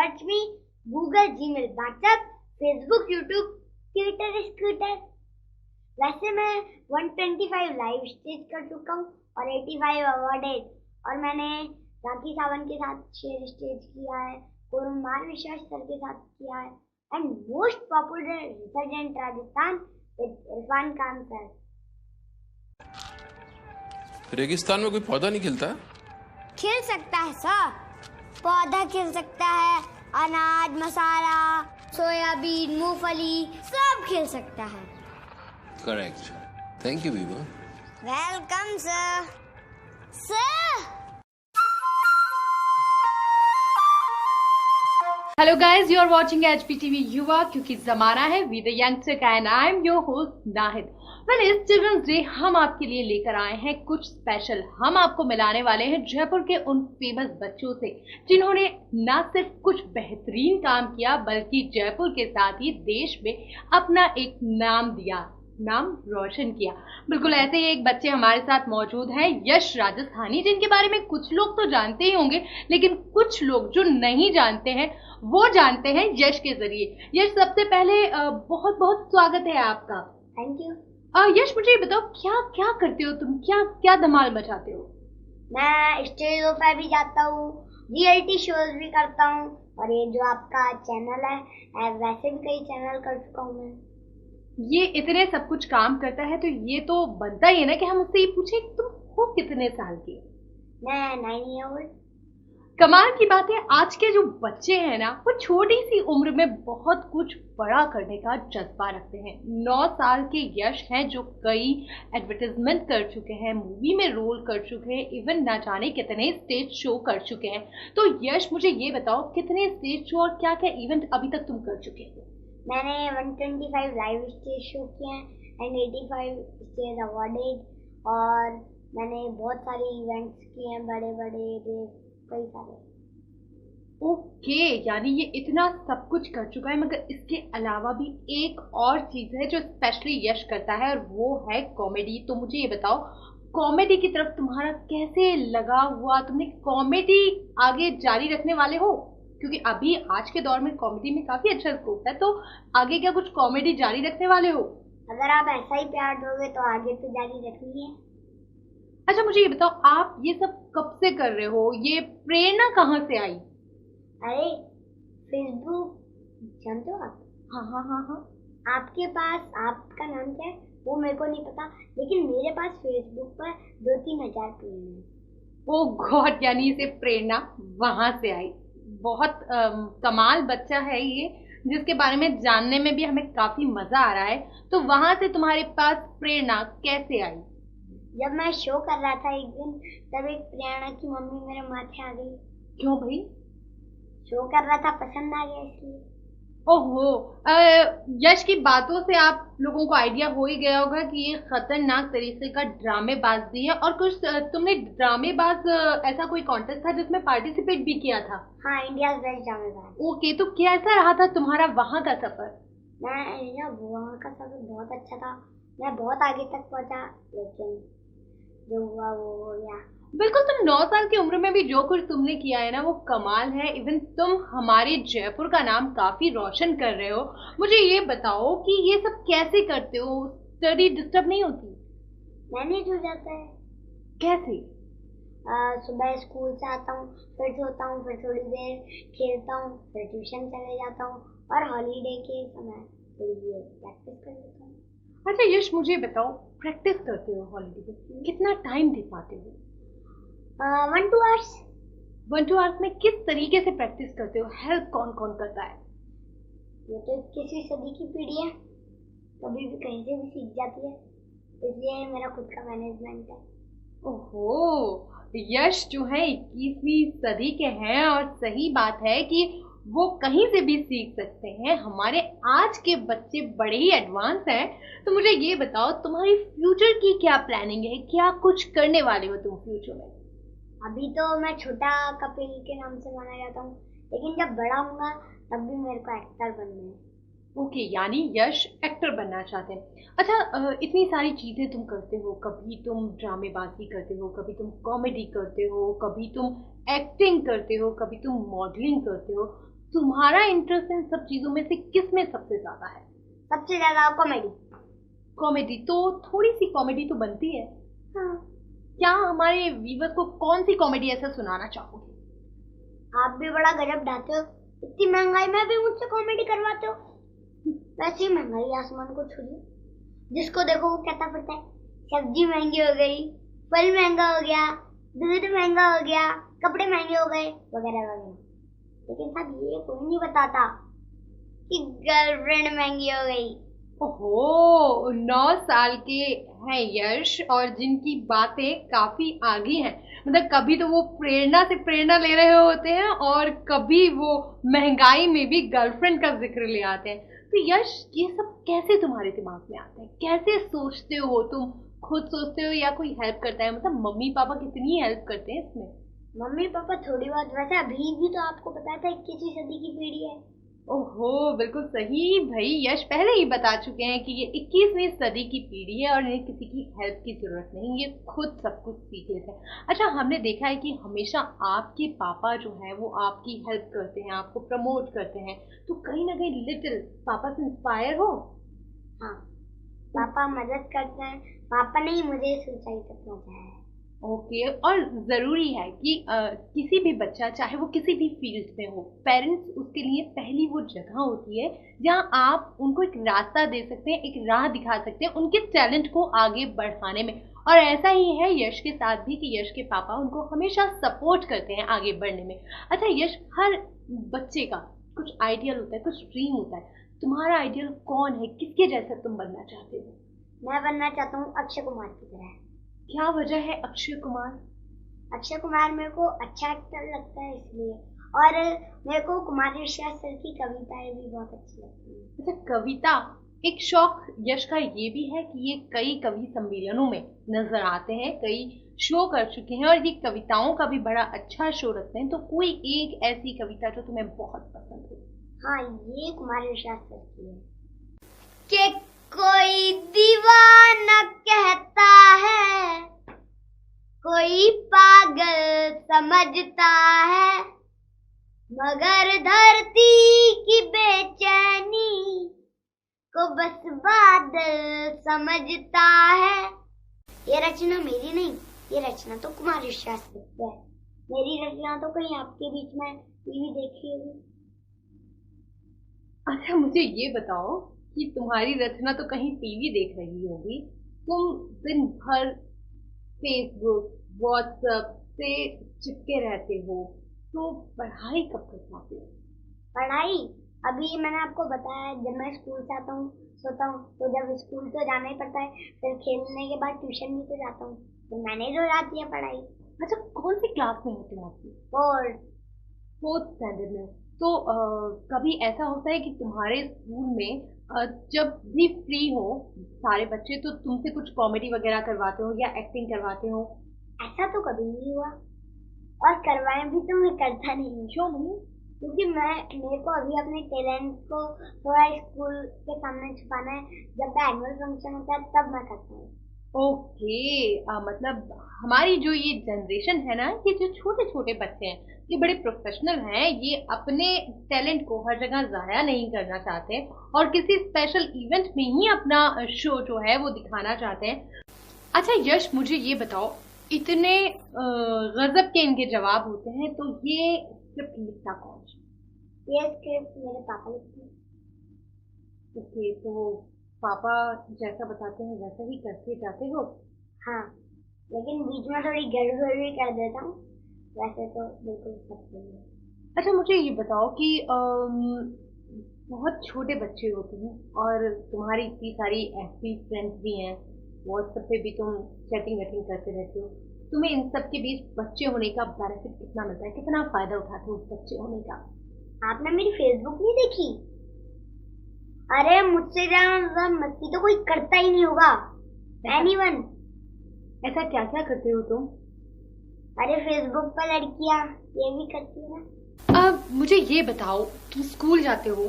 Search मी Google, Gmail, WhatsApp, Facebook, YouTube, Twitter, scooter. वैसे मैं 125 live stage कर चुका हूँ और 85 अवॉर्डेड, और मैंने राखी सावंत के साथ शेयर स्टेज किया है, कुमार विश्वास सर के साथ किया है, and most popular represent Rajasthan with Irfan Khan sir. रेगिस्तान में कोई पौधा नहीं खिलता? खिल सकता है सर, पौधा खिल सकता है, अनाज, मसाला, सोयाबीन, मूंगफली सब खिल सकता है। करेक्ट। थैंक यू वीवा। Welcome sir. Sir hello guys, you are watching HPTV युवा, क्योंकि जमाना है वी द यंगस्टर का, and I am your host Nahid. Well, इस चिल्ड्रंस डे हम आपके लिए लेकर आए हैं कुछ स्पेशल। हम आपको मिलाने वाले हैं जयपुर के उन फेमस बच्चों से जिन्होंने न सिर्फ कुछ बेहतरीन काम किया बल्कि जयपुर के साथ ही देश में अपना एक नाम दिया, नाम रोशन किया। बिल्कुल ऐसे ही एक बच्चे हमारे साथ मौजूद हैं, यश राजस्थानी, जिनके बारे में कुछ लोग तो जानते ही होंगे, लेकिन कुछ लोग जो नहीं जानते हैं वो जानते हैं यश के जरिए। यश, सबसे पहले बहुत बहुत स्वागत है आपका। Thank you. यश, मुझे ये बताओ, क्या क्या करते हो तुम, क्या क्या धमाल मचाते हो? मैं स्टेजों पर भी जाता हूँ, रियलिटी शोज भी करता हूँ, और ये जो आपका चैनल है वैसे भी कई चैनल कर चुका हूँ मैं। ये इतने सब कुछ काम करता है तो ये तो बनता ही है ना कि हम उससे ये पूछे तुम हो कितने साल की? मैं 9 ईयर ओल्ड। कमाल की बात है, आज के जो बच्चे हैं ना वो छोटी सी उम्र में बहुत कुछ बड़ा करने का जज्बा रखते हैं। 9 साल के यश हैं जो कई एडवर्टाइजमेंट कर चुके हैं, मूवी में रोल कर चुके हैं, इवन ना जाने कितने स्टेज शो कर चुके हैं। तो यश, मुझे ये बताओ, कितने स्टेज शो और क्या क्या इवेंट अभी तक तुम कर चुके हो? मैंने 125 लाइव स्टेज शो किए हैं एंड 85 स्टेज अवॉर्डेड, और मैंने बहुत सारे इवेंट्स किए हैं, बड़े बड़े कई सारे। ओके, यानी ये इतना सब कुछ कर चुका है, मगर इसके अलावा भी एक और चीज है जो स्पेशली यश करता है, और वो है कॉमेडी। तो मुझे ये बताओ, कॉमेडी की तरफ तुम्हारा कैसे लगा हुआ? तुमने कॉमेडी आगे जारी रखने वाले हो? क्योंकि अभी आज के दौर में कॉमेडी में काफी अच्छा स्कोप है, तो आगे क्या कुछ कॉमेडी जारी रखने वाले हो? अगर आप ऐसा ही प्यार दोगे तो आगे तो जारी रखनी है। अच्छा, मुझे ये बताओ, आप ये सब कब से कर रहे हो? ये प्रेरणा कहाँ से आई? अरे फेसबुक जानते हो आप? हाँ हाँ हाँ हाँ। आपके पास, आपका नाम क्या है वो मेरे को नहीं पता, लेकिन मेरे पास फेसबुक पर 2-3 हजार फ्रेंड हैं। ओ गॉड, यानी इसे प्रेरणा वहां से आई। बहुत कमाल बच्चा है ये, जिसके बारे में जानने में भी हमें काफी मजा आ रहा है। तो वहां से तुम्हारे पास प्रेरणा कैसे आई? जब मैं शो कर रहा था एक दिन, तब एक प्रेरणा की मम्मी मेरे माथे आ गई। क्यों भाई? शो कर रहा था, पसंद आ गया इसलिए। ओहो, यश की बातों से आप लोगों को आइडिया हो ही गया होगा कि ये खतरनाक तरीके का ड्रामेबाज भी है। और कुछ तुमने ड्रामेबाज ऐसा कोई कॉन्टेस्ट था जिसमें पार्टिसिपेट भी किया था? हाँ, इंडिया बेस्ट ड्रामेबाज। ओके, तो कैसा रहा था तुम्हारा वहां का सफर? वहाँ का सफर बहुत अच्छा था, मैं बहुत आगे तक पहुँचा, लेकिन जो हुआ वो हो गया। बिल्कुल, तुम 9 साल की उम्र में भी जो कुछ तुमने किया है ना वो कमाल है। इवन तुम हमारे जयपुर का नाम काफी रोशन कर रहे हो। मुझे ये बताओ कि ये सब कैसे करते हो? स्टडी डिस्टर्ब नहीं होती? मैनेज हो जाता है। कैसे? सुबह स्कूल से आता हूँ, फिर सोता हूँ, फिर थोड़ी देर खेलता हूँ, फिर ट्यूशन चले जाता हूँ, और हॉलीडे के समय थोड़ी देर प्रैक्टिस कर लेता हूँ। अच्छा यश, मुझे बताओ, प्रैक्टिस करते हो हॉलीडे में, कितना टाइम दे पाते हो? 1-2 आवर्स। 1-2 आवर्स में किस तरीके से प्रैक्टिस करते हो? हेल्प कौन कौन करता है? ये तो किसी सदी की पीढ़ी है, कभी भी कहीं से भी सीख जाती है, इसलिए मेरा खुद का मैनेजमेंट है। ओहो, यश जो है 21वीं सदी के हैं, और सही बात है कि वो कहीं से भी सीख सकते हैं। हमारे आज के बच्चे बड़े ही एडवांस हैं। तो मुझे ये बताओ, तुम्हारी फ्यूचर की क्या प्लानिंग है? क्या कुछ करने वाले हो तुम फ्यूचर में? अभी तो मैं छोटा कपिल के नाम से माना जाता हूँ, लेकिन जब बड़ा होऊंगा तब भी मेरे को एक्टर बनना है। ओके, यानी यश एक्टर बनना चाहते हैं। अच्छा, इतनी सारी चीजें तुम करते हो, कभी तुम ड्रामेबाजी करते हो, कभी तुम कॉमेडी करते हो, कभी तुम एक्टिंग करते हो, कभी तुम मॉडलिंग करते हो, तुम्हारा इंटरेस्ट इन सब चीजों में से किस में सबसे ज्यादा है? सबसे ज्यादा कॉमेडी। कॉमेडी? तो थोड़ी सी कॉमेडी तो बनती है। हाँ। क्या हमारे व्यूअर्स को कौन सी कॉमेडी ऐसा सुनाना चाहोगे? आप भी बड़ा गजब ढाते हो, इतनी महंगाई में भी मुझसे कॉमेडी करवाते हो। वैसे ही महंगाई आसमान को छू रही, जिसको देखो वो कहता फिरता है सब्जी महंगी हो गई, फल महंगा हो गया, दूध महंगा हो गया, कपड़े महंगे हो गए, वगैरह वगैरह। लेकिन साहब ये कोई नहीं बताता कि गर्लफ्रेंड महंगी हो गई। ओहो, 9 साल के हैं यश और जिनकी बातें काफी आगे हैं। मतलब कभी तो वो प्रेरणा से प्रेरणा ले रहे होते हैं और कभी वो महंगाई में भी गर्लफ्रेंड का जिक्र ले आते हैं। तो यश, ये सब कैसे तुम्हारे दिमाग में आते हैं? कैसे सोचते हो तुम? खुद सोचते हो या कोई हेल्प करता है? मतलब मम्मी पापा कितनी हेल्प करते हैं इसमें? मम्मी पापा थोड़ी बहुत, वैसे अभी भी तो आपको पता था 21वीं सदी की पीढ़ी है। ओहो, बिल्कुल सही भाई। यश पहले ही बता चुके हैं कि ये 21वीं सदी की पीढ़ी है और इन्हें किसी की हेल्प की जरूरत नहीं, ये खुद सब कुछ सीख लेते हैं। अच्छा, हमने देखा है कि हमेशा आपके पापा जो है वो आपकी हेल्प करते हैं, आपको प्रमोट करते हैं, तो कहीं ना कहीं लिटिल पापा से इंस्पायर हो? हाँ, पापा मदद करते हैं, पापा ने ही मुझे इस ऊंचाई तक पहुंचाया है। ओके, और जरूरी है कि किसी भी बच्चा चाहे वो किसी भी फील्ड में हो, पेरेंट्स उसके लिए पहली वो जगह होती है जहां आप उनको एक रास्ता दे सकते हैं, एक राह दिखा सकते हैं उनके टैलेंट को आगे बढ़ाने में। और ऐसा ही है यश के साथ भी कि यश के पापा उनको हमेशा सपोर्ट करते हैं आगे बढ़ने में। अच्छा यश, हर बच्चे का कुछ आइडियल होता है, कुछ ड्रीम होता है। तुम्हारा आइडियल कौन है? किसके जैसा तुम बनना चाहते हो? मैं बनना चाहता हूँ अक्षय कुमार की तरह। क्या वजह है अक्षय कुमार? अक्षय कुमार मेरे को अच्छा एक्टर लगता है इसलिए, और मेरे को कुमार विश्वास सर की कविताएं भी बहुत अच्छी लगती हैं। अच्छा, कविता एक शौक यश का ये भी है कि ये कई कवि सम्मेलनों में नजर आते हैं, कई शो कर चुके हैं और ये कविताओं का भी बड़ा अच्छा शो रखते हैं। तो कोई एक ऐसी कविता जो तुम्हें बहुत पसंद हो? हाँ, ये कुमार विश्वास सर की है कि कोई दीवाना कहता है, कोई पागल समझता है, मगर धरती की बेचैनी को बस बादल समझता है। ये रचना मेरी नहीं, ये रचना तो कुमार विश्वास सर की है। मेरी रचना तो कहीं आपके बीच में टीवी देखी होगी। अच्छा, मुझे ये बताओ कि तुम्हारी रचना तो कहीं टीवी देख रही होगी, तुम दिन भर फेसबुक व्हाट्सएप से चिपके रहते हो, तो पढ़ाई कब कर पाते हो? पढ़ाई अभी मैंने आपको बताया, जब मैं स्कूल से आता हूँ सोता हूँ, तो जब स्कूल तो जाना ही पड़ता है, फिर खेलने के बाद ट्यूशन भी तो जाता हूँ, तो मैंने जो जाती है पढ़ाई। अच्छा, कौन सी क्लास में होते हो आपकी? फोर्थ स्टैंडर्ड में। तो कभी ऐसा होता है कि तुम्हारे स्कूल में जब भी फ्री हो सारे बच्चे तो तुमसे कुछ कॉमेडी वगैरह करवाते हो या एक्टिंग करवाते हो? ऐसा तो कभी नहीं हुआ, और करवाए भी तो मैं करता नहीं हूँ। क्यों नहीं? क्योंकि मेरे को अभी अपने टैलेंट को थोड़ा स्कूल के सामने छुपाना है, जब एनुअल फंक्शन होता है तब मैं करता हूँ। ओके, मतलब हमारी जो ये जनरेशन है ना, ये जो छोटे छोटे बच्चे हैं ये बड़े प्रोफेशनल हैं, ये अपने टैलेंट को हर जगह जाया नहीं करना चाहते और किसी स्पेशल इवेंट में ही अपना शो जो है वो दिखाना चाहते हैं। अच्छा यश, मुझे ये बताओ, इतने गजब के इनके जवाब होते हैं, तो ये स्क्रिप्ट लिखता कौन? ये स्क्रिप्ट मेरे पापा लिखते हैं। ओके, तो पापा जैसा बताते हैं वैसा ही करते जाते हो? हाँ, लेकिन बीच में थोड़ी गड़बड़ भी कर देता हूँ, वैसे तो बिल्कुल सच नहीं है। अच्छा, मुझे ये बताओ कि बहुत छोटे बच्चे होते हैं और तुम्हारी इतनी सारी ऐसी फ्रेंड्स भी हैं, व्हाट्सएप पे भी तुम चैटिंग वेटिंग करते रहते हो, तुम्हें इन सब के बीच बच्चे होने का बेनिफिट कितना मिलता है? कितना फायदा उठाते हो उस बच्चे होने का? आपने मेरी फेसबुक नहीं देखी? अरे मुझसे ज्यादा मस्ती तो कोई करता ही नहीं होगा, एनीवन। ऐसा क्या क्या करते हो तुम? अरे फेसबुक पर लड़कियां ये भी करती है ना। अब मुझे ये बताओ, तुम स्कूल जाते हो,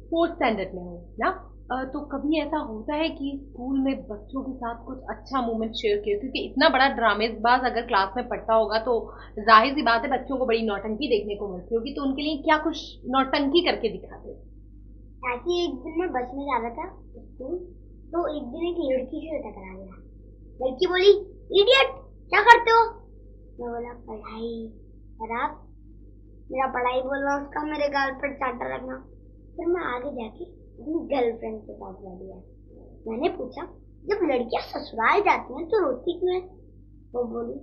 फोर्थ स्टैंडर्ड में हो ना, तो कभी ऐसा होता है कि स्कूल में बच्चों के साथ कुछ अच्छा मोमेंट शेयर किया, क्योंकि इतना बड़ा ड्रामेबाज अगर क्लास में पढ़ता होगा तो जाहिर सी बात है बच्चों को बड़ी नौटंकी देखने को मिलती होगी, तो उनके लिए क्या कुछ नौटंकी करके दिखाते? ऐसे ही एक दिन मैं बस में जा रहा था स्कूल, तो एक दिन एक लड़की से टकरा गया। लड़की बोली, इडियट क्या करते हो? मैं बोला, पढ़ाई। और आप? मेरा पढ़ाई बोलना उसका मेरे गाल पर चाटा लगना। फिर मैं आगे जाके अपनी गर्लफ्रेंड के पास बैठ गया। मैंने पूछा, जब लड़कियां ससुराल जाती हैं तो रोती क्यों है? वो बोली,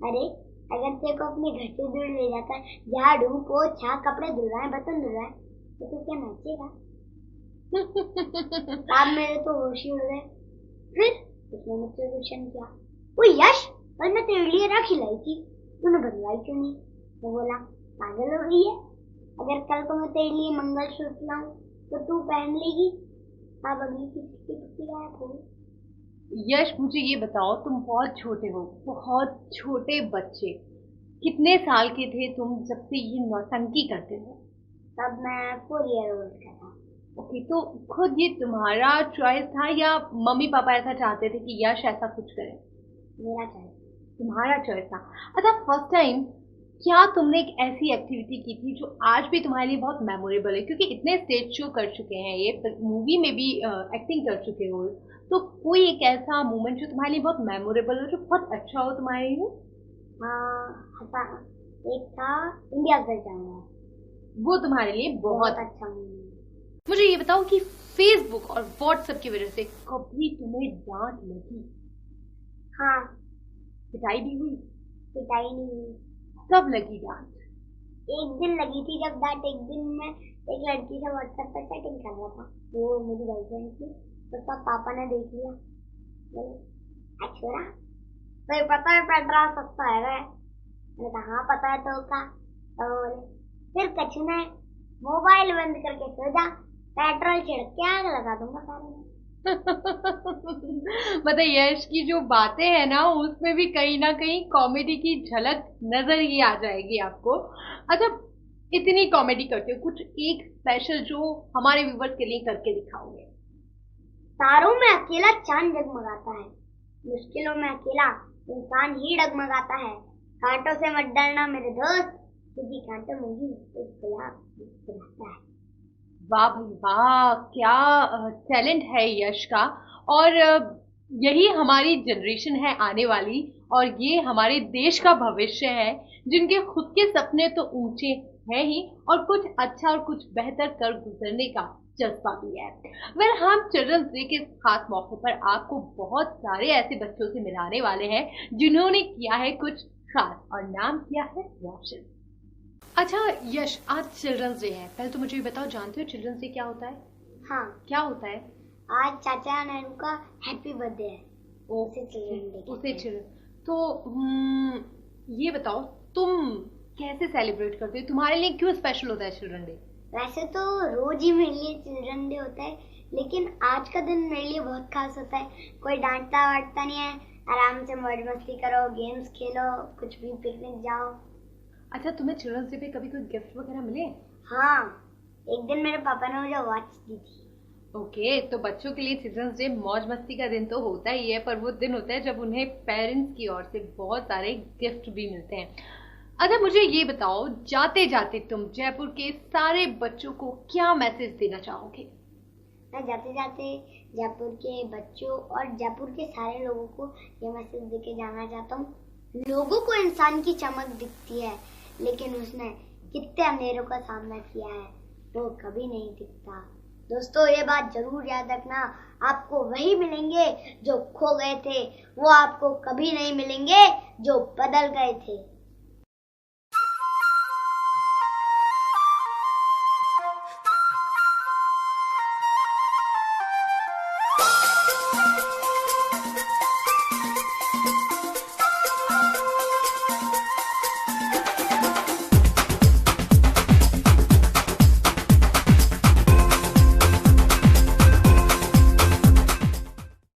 अरे अगर तेरे को अपने घर से दूर ले जाता है, झाड़ू पोछा कपड़े धुलवाए बर्तन धुलवाए, तो तू क्या नाचेगा? अब मेरे तो होश ही उड़ गए। फिर उसने मुझसे क्वेश्चन किया, वो यश, कल मैं तेरे लिए राखी लाई थी, तूने बनवाई क्यों नहीं? मैं बोला, पागल हो गई है? अगर कल को मैं तेरे लिए मंगलसूत्र लाऊं तो तू पहन लेगी? अब अगली किसी की गायब हो गई। यश, मुझे ये बताओ, तुम बहुत छोटे हो, बहुत छोटे बच्चे, कितने साल के थे तुम जब से ये नौटंकी करते हो? तब मैं 4 ईयर ओल्ड का था। ओके, तो खुद ये तुम्हारा चॉइस था या मम्मी पापा ऐसा चाहते थे कि यश ऐसा कुछ करे? मेरा चॉइस। तुम्हारा चॉइस था। अच्छा, फर्स्ट टाइम क्या तुमने एक ऐसी एक्टिविटी की थी जो आज भी तुम्हारे लिए बहुत मेमोरेबल है? क्योंकि इतने स्टेज शो कर चुके हैं, ये मूवी में भी एक्टिंग कर चुके हो, तो कोई एक ऐसा मोमेंट जो तुम्हारे लिए बहुत मेमोरेबल हो, जो बहुत अच्छा हो तुम्हारे लिए? हाँ, एक था इंडिया गेट जाना, वो तुम्हारे लिए बहुत अच्छा मूवी। मुझे ये बताओ कि फेसबुक और व्हाट्सएप की वजह से कभी तुम्हें डांट लगी? हाँ। पिटाई भी हुई? पिटाई नहीं हुई। कब लगी डांट? एक दिन लगी थी जब डांट, एक दिन मैं एक लड़की से व्हाट्सएप पर चैटिंग कर रहा था, वो मेरी गर्लफ्रेंड थी, तो तब पापा ने देख लिया। बोले, अच्छा तो पता है पेट्रोल सस्ता है? मैंने कहा हाँ पता है तो क्या? तो बोले, फिर कुछ नहीं, मोबाइल बंद करके सो जा, पेट्रोल छिड़क के आग लगा दूंगा सारे में। मतलब यश की जो बातें हैं ना, उसमें भी कहीं ना कहीं कॉमेडी की झलक नजर ही आ जाएगी आपको। अच्छा, इतनी कॉमेडी करते हो, कुछ एक स्पेशल जो हमारे व्यूवर्स के लिए करके दिखाओगे? तारों में अकेला चांद जगमगाता है, मुश्किलों में अकेला इंसान ही डगमगाता है। कांटों से मत डरना मेरे दोस्त, क्योंकि कांटों में ही एक गुलाब मुस्कुराता है। वाह भाई वाह, क्या टैलेंट है यश का। और यही हमारी जनरेशन है आने वाली, और ये हमारे देश का भविष्य है, जिनके खुद के सपने तो ऊंचे हैं ही, और कुछ अच्छा और कुछ बेहतर कर गुजरने का जज्बा भी है। वेल, हम चिल्ड्रंस डे के खास मौके पर आपको बहुत सारे ऐसे बच्चों से मिलाने वाले हैं जिन्होंने किया है कुछ खास, और नाम किया है रोशन। अच्छा यश, आज चिल्ड्रंस डे है, पहले तो मुझे ये बताओ, जानते हो चिल्ड्रंस डे क्या होता है? हाँ। क्या होता है? आज चाचा नेहरू का हैप्पी बर्थडे है, उसे चिल्ड्रन डे। उसे चिल्ड्रन, तो ये बताओ तुम कैसे सेलिब्रेट करते हो? तुम्हारे लिए क्यों स्पेशल होता है चिल्ड्रन डे? वैसे तो रोज ही मेरे लिए चिल्ड्रन डे होता है, लेकिन आज का दिन मेरे लिए बहुत खास होता है। कोई डांटता वाटता नहीं है, आराम से मौज मस्ती करो, गेम्स खेलो, कुछ भी पिकनिक जाओ। अच्छा, तुम्हें चिल्ड्रंस डे पे कभी कोई गिफ्ट वगैरह मिले? हाँ, एक दिन मेरे पापा ने मुझे वॉच दी थी। ओके, तो बच्चों के लिए चिल्ड्रंस डे मौज मस्ती का दिन तो होता ही है, पर वो दिन होता है जब उन्हें पेरेंट्स की ओर से बहुत सारे गिफ्ट भी मिलते हैं। अच्छा, मुझे ये बताओ, जाते जाते तुम जयपुर के सारे बच्चों को क्या मैसेज देना चाहोगे? मैं जाते जाते जयपुर के बच्चों और जयपुर के सारे लोगों को ये मैसेज देके जाना चाहता हूँ। लोगों को इंसान की चमक दिखती है, लेकिन उसने कितने अंधेरों का सामना किया है वो कभी नहीं दिखता। दोस्तों, ये बात जरूर याद रखना, आपको वही मिलेंगे जो खो गए थे, वो आपको कभी नहीं मिलेंगे जो बदल गए थे।